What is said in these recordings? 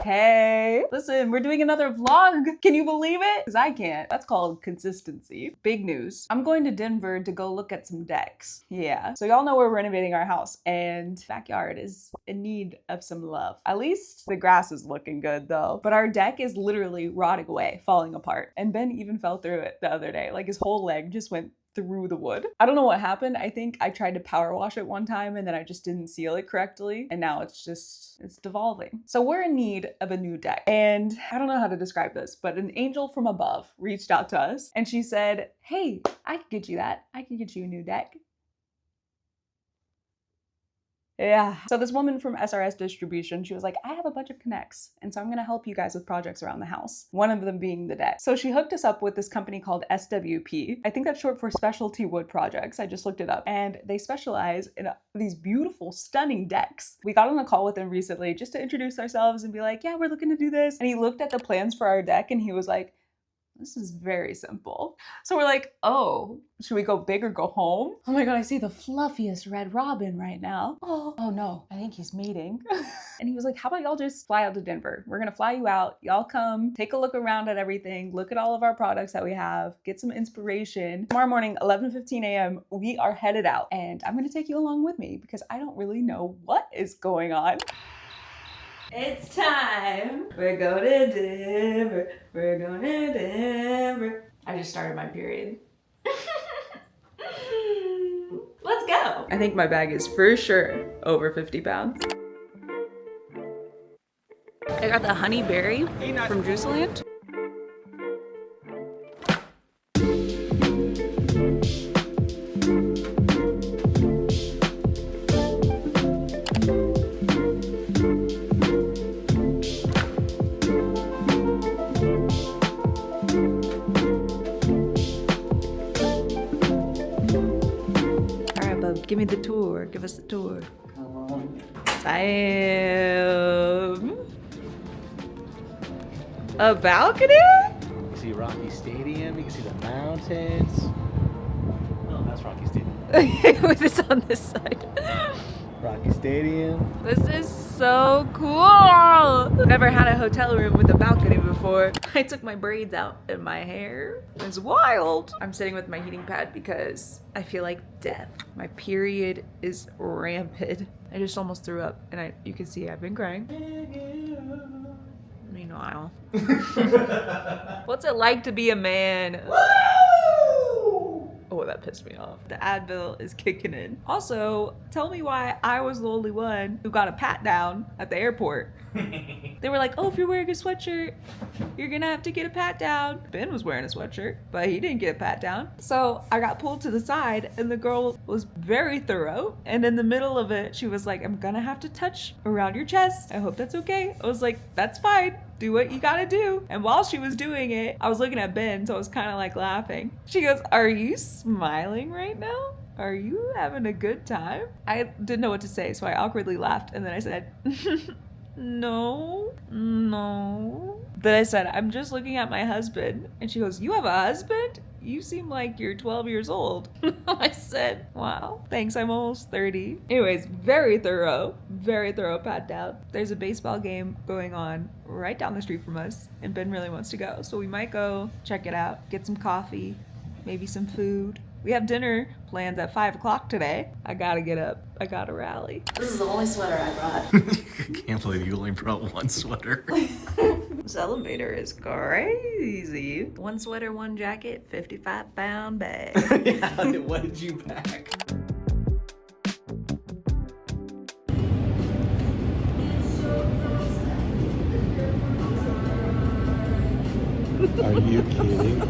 Hey, listen, we're doing another vlog. Can you believe it? Because I can't. That's called consistency. Big news. I'm going to Denver to go look at some decks. Yeah. So y'all know we're renovating our house and backyard is in need of some love. At least the grass is looking good though. But our deck is literally rotting away, falling apart. And Ben even fell through it the other day. Like his whole leg just went through the wood. I don't know what happened. I think I tried to power wash it one time and then I just didn't seal it correctly. And now it's devolving. So we're in need of a new deck. And I don't know how to describe this, but an angel from above reached out to us and she said, hey, I can get you that. I can get you a new deck. Yeah. So this woman from SRS Distribution, she was like, I have a bunch of connects, and so I'm gonna help you guys with projects around the house. One of them being the deck. So she hooked us up with this company called SWP. I think that's short for Specialty Wood Projects. I just looked it up. And they specialize in these beautiful, stunning decks. We got on a call with them recently just to introduce ourselves and be like, yeah, we're looking to do this. And he looked at the plans for our deck and he was like, this is very simple. So we're like, oh, should we go big or go home? Oh my God, I see the fluffiest red robin right now. Oh no, I think he's mating. And he was like, how about y'all just fly out to Denver? We're gonna fly you out. Y'all come, take a look around at everything, look at all of our products that we have, get some inspiration. Tomorrow morning, 11:15 a.m., we are headed out. And I'm gonna take you along with me because I don't really know what is going on. It's time. We're going to Denver. We're going to Denver. I just started my period. Let's go. I think my bag is for sure over 50 pounds. I got the honey berry from Juiceland. Give me the tour. Give us the tour. Damn. A balcony? You can see Rocky Stadium. You can see the mountains. Oh, that's Rocky Stadium. It's on this side. Rocky Stadium. This is so cool. Never had a hotel room with a balcony before. I took my braids out and my hair is wild. I'm sitting with my heating pad because I feel like death. My period is rampant. I just almost threw up and you can see I've been crying. Meanwhile. What's it like to be a man? Oh, that pissed me off. The Advil is kicking in. Also, tell me why I was the only one who got a pat down at the airport. They were like, oh, if you're wearing a sweatshirt, you're gonna have to get a pat down. Ben was wearing a sweatshirt, but he didn't get a pat down. So I got pulled to the side and the girl was very thorough. And in the middle of it, she was like, I'm gonna have to touch around your chest. I hope that's okay. I was like, that's fine. Do what you gotta do. And while she was doing it, I was looking at Ben, so I was kind of like laughing. She goes, are you smiling right now? Are you having a good time? I didn't know what to say, so I awkwardly laughed and then I said, no. Then I said, I'm just looking at my husband. And she goes, you have a husband? You seem like you're 12 years old. I said, wow, thanks, I'm almost 30. Anyways, very thorough pat down. There's a baseball game going on right down the street from us, and Ben really wants to go. So we might go check it out, get some coffee, maybe some food. We have dinner plans at 5 o'clock today. I gotta get up. I gotta rally. This is the only sweater I brought. I can't believe you only brought one sweater. This elevator is crazy. One sweater, one jacket, 55-pound bag. Yeah, what did you pack? Are you kidding?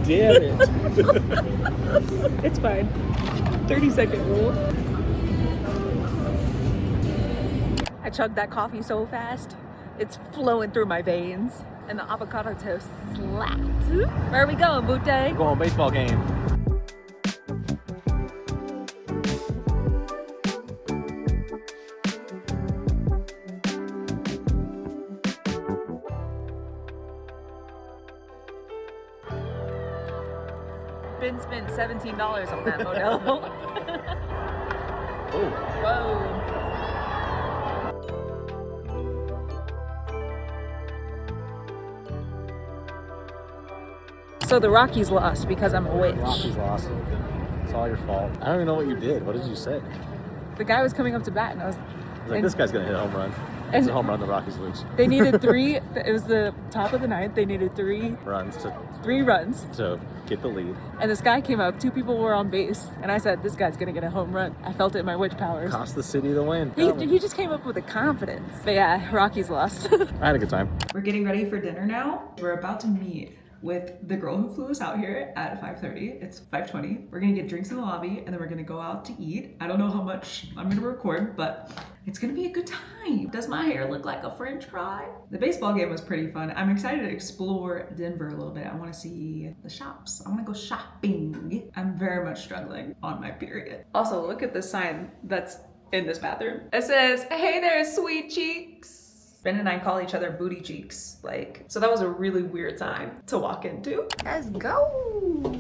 Damn it. It's fine. 30-second rule. I chugged that coffee so fast, it's flowing through my veins. And the avocado toast slapped. Where are we going, Butte? We're going baseball game. Ben spent $17 on that Modelo. Oh. Whoa. So the Rockies lost because I'm a witch. Rockies lost. It's all your fault. I don't even know what you did. What did you say? The guy was coming up to bat, and I was Like, this guy's gonna hit a home run. It's a home run. The Rockies lose. They needed 3. It was the top of the ninth. They needed 3 runs to get the lead. And this guy came up. 2 people were on base, and I said, "This guy's gonna get a home run." I felt it in my witch powers. Cost the city the win. He just came up with the confidence. But yeah, Rockies lost. I had a good time. We're getting ready for dinner now. We're about to meet with the girl who flew us out here at 5:30. It's 5:20. We're gonna get drinks in the lobby, and then we're gonna go out to eat. I don't know how much I'm gonna record, but it's gonna be a good time. Does my hair look like a French fry? The baseball game was pretty fun. I'm excited to explore Denver a little bit. I wanna see the shops. I wanna go shopping. I'm very much struggling on my period. Also, look at the sign that's in this bathroom. It says, "Hey there, sweet cheeks." Ben and I call each other booty cheeks. So that was a really weird time to walk into. Let's go.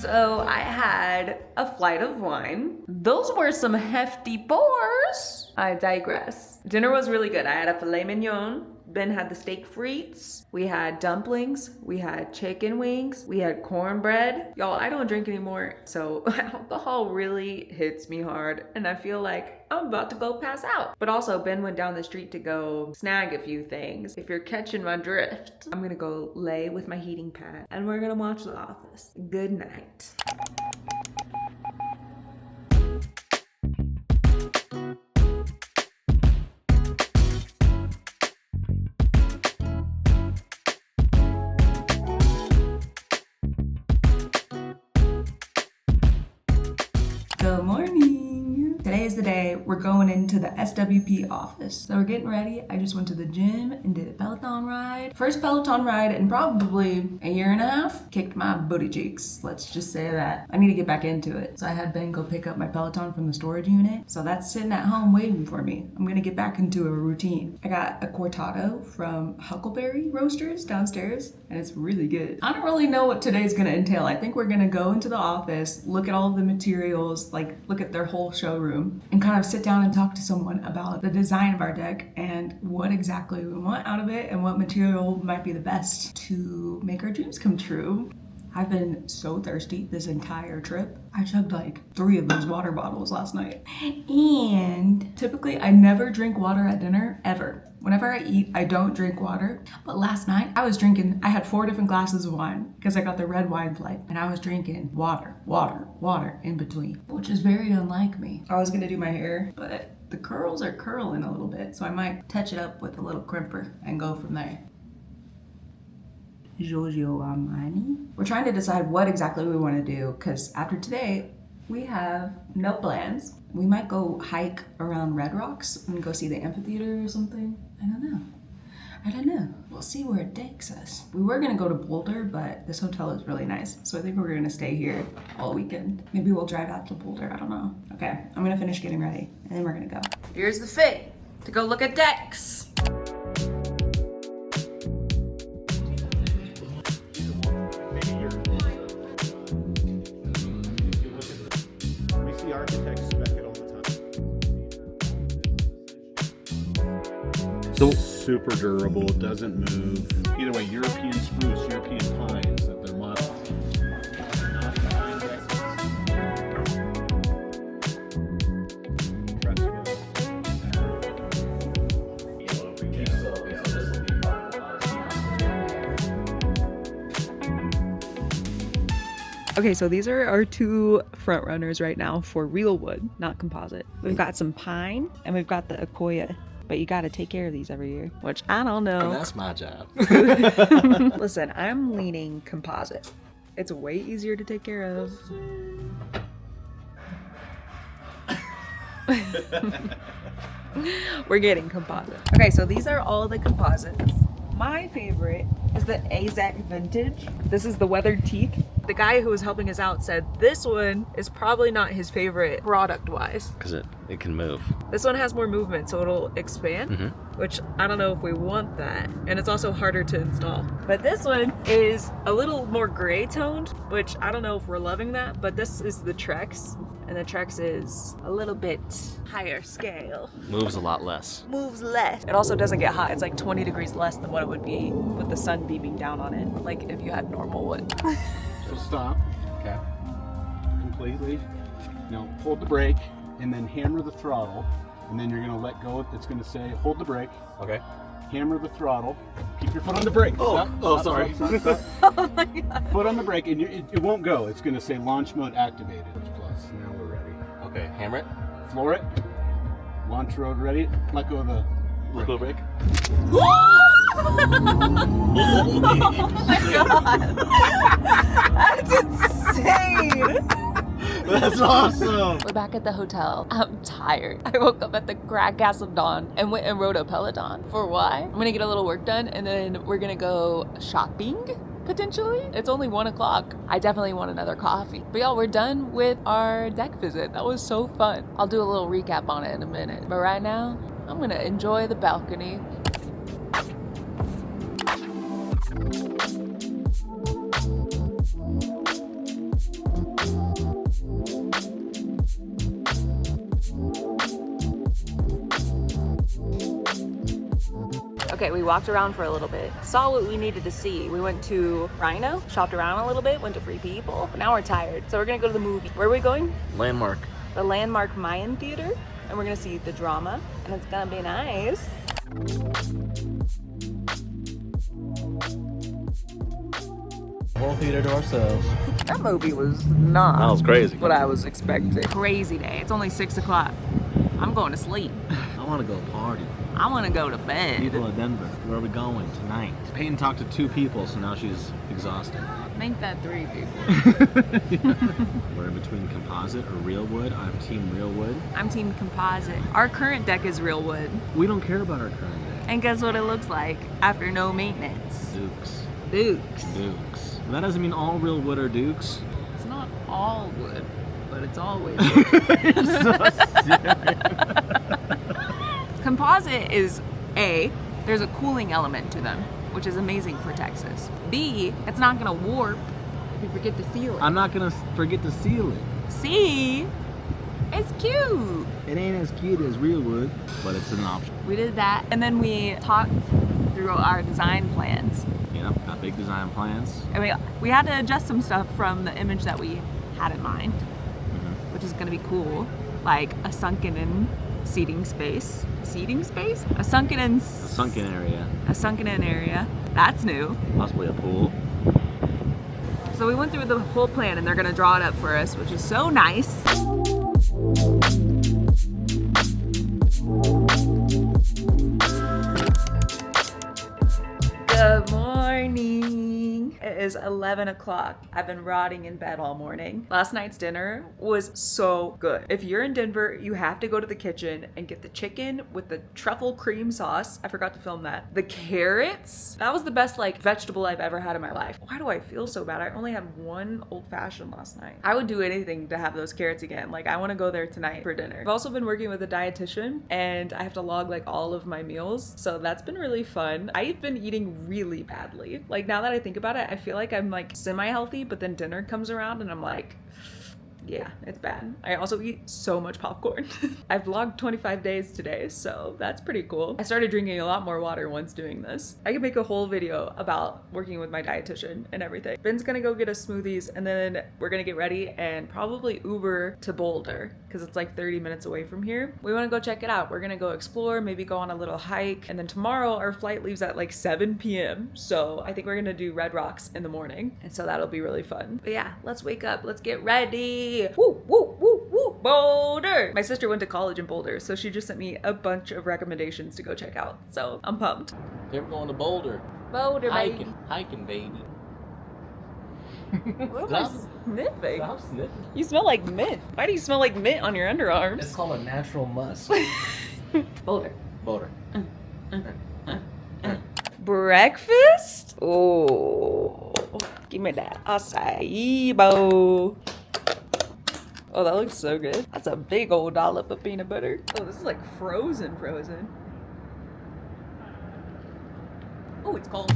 So I had a flight of wine. Those were some hefty pours. I digress. Dinner was really good. I had a filet mignon. Ben had the steak frites. We had dumplings. We had chicken wings. We had cornbread. Y'all, I don't drink anymore, so alcohol really hits me hard, and I feel like I'm about to go pass out. But also, Ben went down the street to go snag a few things. If you're catching my drift, I'm gonna go lay with my heating pad, and we're gonna watch The Office. Good night. Good morning. Today is the day we're going into the SWP office. So we're getting ready. I just went to the gym and did a Peloton ride. First Peloton ride in probably a year and a half. Kicked my booty cheeks. Let's just say that. I need to get back into it. So I had Ben go pick up my Peloton from the storage unit. So that's sitting at home waiting for me. I'm gonna get back into a routine. I got a cortado from Huckleberry Roasters downstairs, and it's really good. I don't really know what today's gonna entail. I think we're gonna go into the office, look at all of the materials, look at their whole showroom, and kind of sit down and talk to someone about the design of our deck and what exactly we want out of it and what material might be the best to make our dreams come true. I've been so thirsty this entire trip. I chugged 3 of those water bottles last night. And typically I never drink water at dinner, ever. Whenever I eat, I don't drink water. But last night I had 4 different glasses of wine because I got the red wine flight, and I was drinking water in between, which is very unlike me. I was gonna do my hair, but the curls are curling a little bit, so I might touch it up with a little crimper and go from there. Giorgio Armani. We're trying to decide what exactly we want to do, because after today, we have no plans. We might go hike around Red Rocks and go see the amphitheater or something. I don't know. We'll see where it takes us. We were gonna go to Boulder, but this hotel is really nice, so I think we're gonna stay here all weekend. Maybe we'll drive out to Boulder, I don't know. Okay, I'm gonna finish getting ready, and then we're gonna go. Here's the fit to go look at decks. Architects spec it all the time. So Super durable, doesn't move. Either way, European spruce, European pines that they're modeled. Okay, so these are our 2 front runners right now for real wood, not composite. We've got some pine and we've got the Akoya, but you gotta take care of these every year, which I don't know. And that's my job. Listen, I'm leaning composite. It's way easier to take care of. We're getting composite. Okay, so these are all the composites. My favorite is the AZAC Vintage. This is the weathered teak. The guy who was helping us out said this one is probably not his favorite product-wise. Because it can move. This one has more movement, so it'll expand, which I don't know if we want that. And it's also harder to install. But this one is a little more gray toned, which I don't know if we're loving that, but this is the Trex. and the Trex is a little bit higher scale. Moves a lot less. Moves less. It also doesn't get hot. It's like 20 degrees less than what it would be with the sun beaming down on it, like if you had normal wood. So stop. Okay. Completely. Now hold the brake and then hammer the throttle, and then you're gonna let go. It's gonna say hold the brake. Okay. Hammer the throttle. Keep your foot on the brake. Oh, Stop, sorry. stop. Oh my God. Foot on the brake, and it won't go. It's gonna say launch mode activated. Plus, now we're ready. Okay, hammer it. Floor it. Launch road ready. Let go of the Let go brake. Oh my God. That's insane. That's awesome. We're back at the hotel. I'm tired. I woke up at the crack ass of dawn and went and rode a Peloton. For why? I'm gonna get a little work done and then we're gonna go shopping, potentially. It's only 1 o'clock. I definitely want another coffee. But y'all, we're done with our deck visit. That was so fun. I'll do a little recap on it in a minute. But right now, I'm gonna enjoy the balcony. Okay, we walked around for a little bit, saw what we needed to see. We went to Rhino, shopped around a little bit, went to Free People, but now we're tired. So we're gonna go to the movie. Where are we going? Landmark. The Landmark Mayan Theater, and we're gonna see the drama, and it's gonna be nice. Whole theater to ourselves. That movie was not That was crazy. what I was expecting. Crazy day. It's only 6 o'clock. I'm going to sleep. I want to go party. I want to go to bed. People in Denver. Where are we going tonight? Peyton talked to 2 people, so now she's exhausted. Make that 3 people. We're in between composite or real wood. I'm team real wood. I'm team composite. Our current deck is real wood. We don't care about our current day. And guess what it looks like after no maintenance? Dukes. Dukes. Dukes. That doesn't mean all real wood are Dukes. It's not all wood, but it's always It's so serious. Composite is A, there's a cooling element to them, which is amazing for Texas. B, it's not gonna warp if you forget to seal it. I'm not gonna forget to seal it. C, it's cute. It ain't as cute as real wood, but it's an option. We did that, and then we talked through our design plans. You know, got big design plans. I mean, we had to adjust some stuff from the image that we had in mind, which is gonna be cool, like a sunken-in seating space. Seating space? A sunken-in. A sunken area. A sunken-in area. That's new. Possibly a pool. So we went through the whole plan, and they're gonna draw it up for us, which is so nice. Good morning. It is 11 o'clock. I've been rotting in bed all morning. Last night's dinner was so good. If you're in Denver, you have to go to the kitchen and get the chicken with the truffle cream sauce. I forgot to film that. The carrots. That was the best vegetable I've ever had in my life. Why do I feel so bad? I only had 1 old fashioned last night. I would do anything to have those carrots again. I want to go there tonight for dinner. I've also been working with a dietitian, and I have to log all of my meals. So that's been really fun. I've been eating really badly. Now that I think about it, I feel like I'm semi-healthy, but then dinner comes around and I'm like, yeah, it's bad. I also eat so much popcorn. I've vlogged 25 days today, so that's pretty cool. I started drinking a lot more water once doing this. I could make a whole video about working with my dietitian and everything. Ben's gonna go get us smoothies, and then we're gonna get ready and probably Uber to Boulder, because it's 30 minutes away from here. We wanna go check it out. We're gonna go explore, maybe go on a little hike, and then tomorrow our flight leaves at 7 p.m. So I think we're gonna do Red Rocks in the morning, and so that'll be really fun. But yeah, let's wake up, let's get ready. Woo, woo, woo, woo, Boulder! My sister went to college in Boulder, so she just sent me a bunch of recommendations to go check out. So I'm pumped. They're going to Boulder. Boulder, baby. Hiking, baby. What am I sniffing? Stop sniffing. You smell like mint. Why do you smell like mint on your underarms? It's called a natural musk. Boulder. Boulder. Breakfast? Oh, give me that acai bowl. Oh, that looks so good. That's a big old dollop of peanut butter. Oh, this is frozen. Oh, it's cold.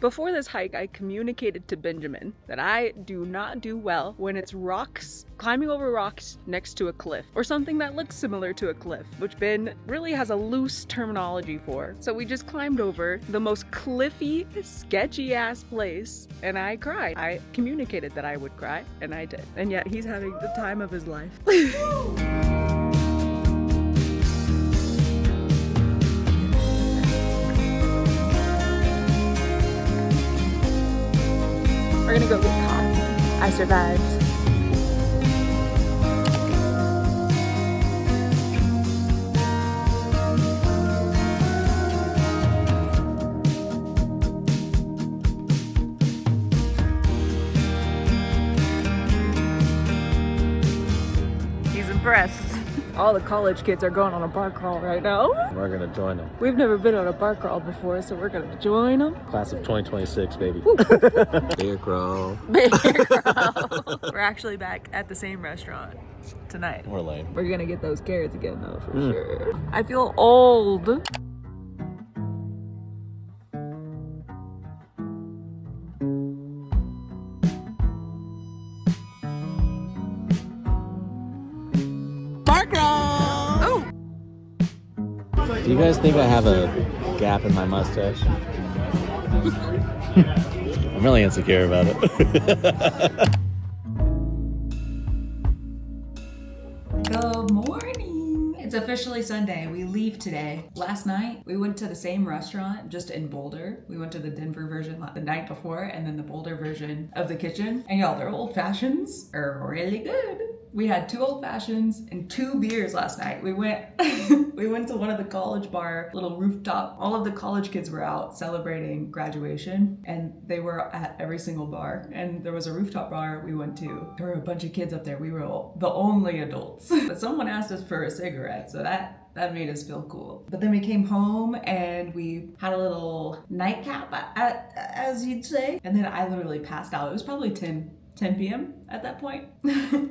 Before this hike, I communicated to Benjamin that I do not do well when it's rocks, climbing over rocks next to a cliff, or something that looks similar to a cliff, which Ben really has a loose terminology for. So we just climbed over the most cliffy, sketchy ass place, and I cried. I communicated that I would cry, and I did. And yet he's having the time of his life. We're gonna go get coffee. I survived. He's impressed. All the college kids are going on a bar crawl right now. We're gonna join them. We've never been on a bar crawl before, so we're gonna join them. Class of 2026, baby. Beer crawl. Beer crawl. We're actually back at the same restaurant tonight. We're lame. We're gonna get those carrots again though, for sure. I feel old. Do you guys think I have a gap in my mustache? I'm really insecure about it. Good morning. It's officially Sunday. We leave today. Last night, we went to the same restaurant, just in Boulder. We went to the Denver version the night before, and then the Boulder version of the kitchen. And y'all, their old fashions are really good. We had 2 old fashions and 2 beers last night. We went we went to one of the college bar, little rooftop. All of the college kids were out celebrating graduation, and they were at every single bar. And there was a rooftop bar we went to. There were a bunch of kids up there. We were the only adults. But someone asked us for a cigarette, so that made us feel cool. But then we came home and we had a little nightcap, as you'd say. And then I literally passed out. It was probably 10 p.m. at that point.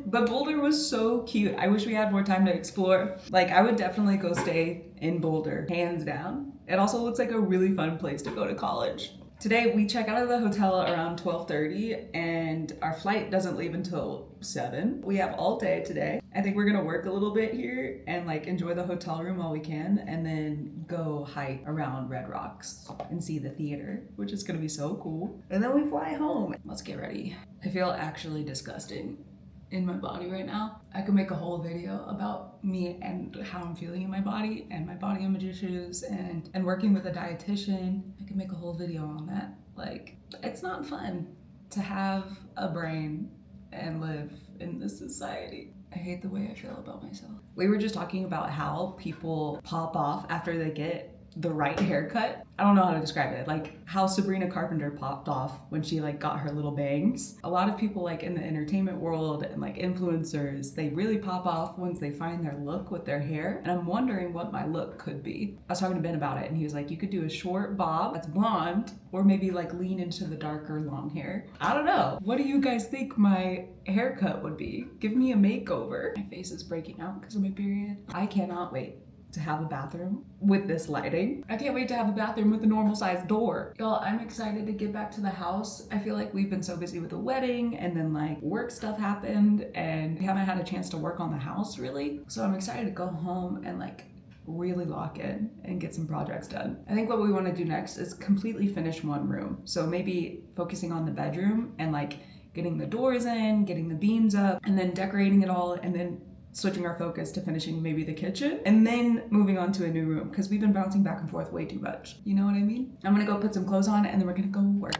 But Boulder was so cute. I wish we had more time to explore. Like, I would definitely go stay in Boulder, hands down. It also looks like a really fun place to go to college. Today we check out of the hotel around 12:30 and our flight doesn't leave until 7. We have all day today. I think we're gonna work a little bit here and like enjoy the hotel room while we can, and then go hike around Red Rocks and see the theater, which is gonna be so cool. And then we fly home. Let's get ready. I feel actually disgusting in my body right now. I could make a whole video about me and how I'm feeling in my body and my body image issues and working with a dietitian. I could make a whole video on that. Like, it's not fun to have a brain and live in this society. I hate the way I feel about myself. We were just talking about how people pop off after they get the right haircut. I don't know how to describe it. Like how Sabrina Carpenter popped off when she like got her little bangs. A lot of people like in the entertainment world and like influencers, they really pop off once they find their look with their hair. And I'm wondering what my look could be. I was talking to Ben about it and he was like, you could do a short bob that's blonde, or maybe like lean into the darker long hair. I don't know. What do you guys think my haircut would be? Give me a makeover. My face is breaking out because of my period. I cannot wait to have a bathroom with this lighting. I can't wait to have a bathroom with a normal sized door. Y'all, I'm excited to get back to the house. I feel like we've been so busy with the wedding and then like work stuff happened and we haven't had a chance to work on the house really. So I'm excited to go home and like really lock in and get some projects done. I think what we want to do next is completely finish one room. So maybe focusing on the bedroom and like getting the doors in, getting the beams up, and then decorating it all, and then switching our focus to finishing maybe the kitchen, and then moving on to a new room because we've been bouncing back and forth way too much. You know what I mean? I'm gonna go put some clothes on and then we're gonna go work.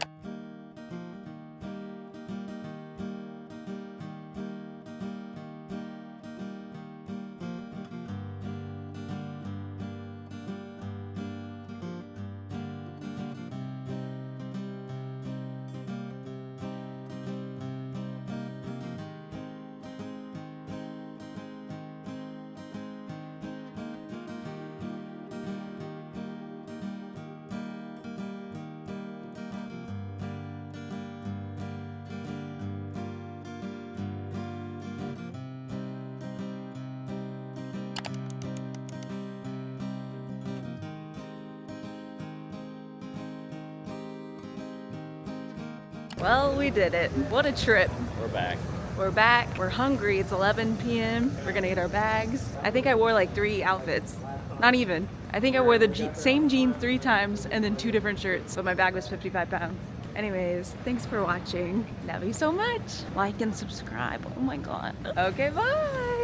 Well, we did it. What a trip. We're back. We're back. We're hungry. It's 11 p.m. We're gonna get our bags. I think I wore like 3 outfits. Not even. I think I wore the same jeans 3 times and then 2 different shirts, but my bag was 55 pounds. Anyways, thanks for watching. Love you so much. Like and subscribe. Oh my god. Okay, bye.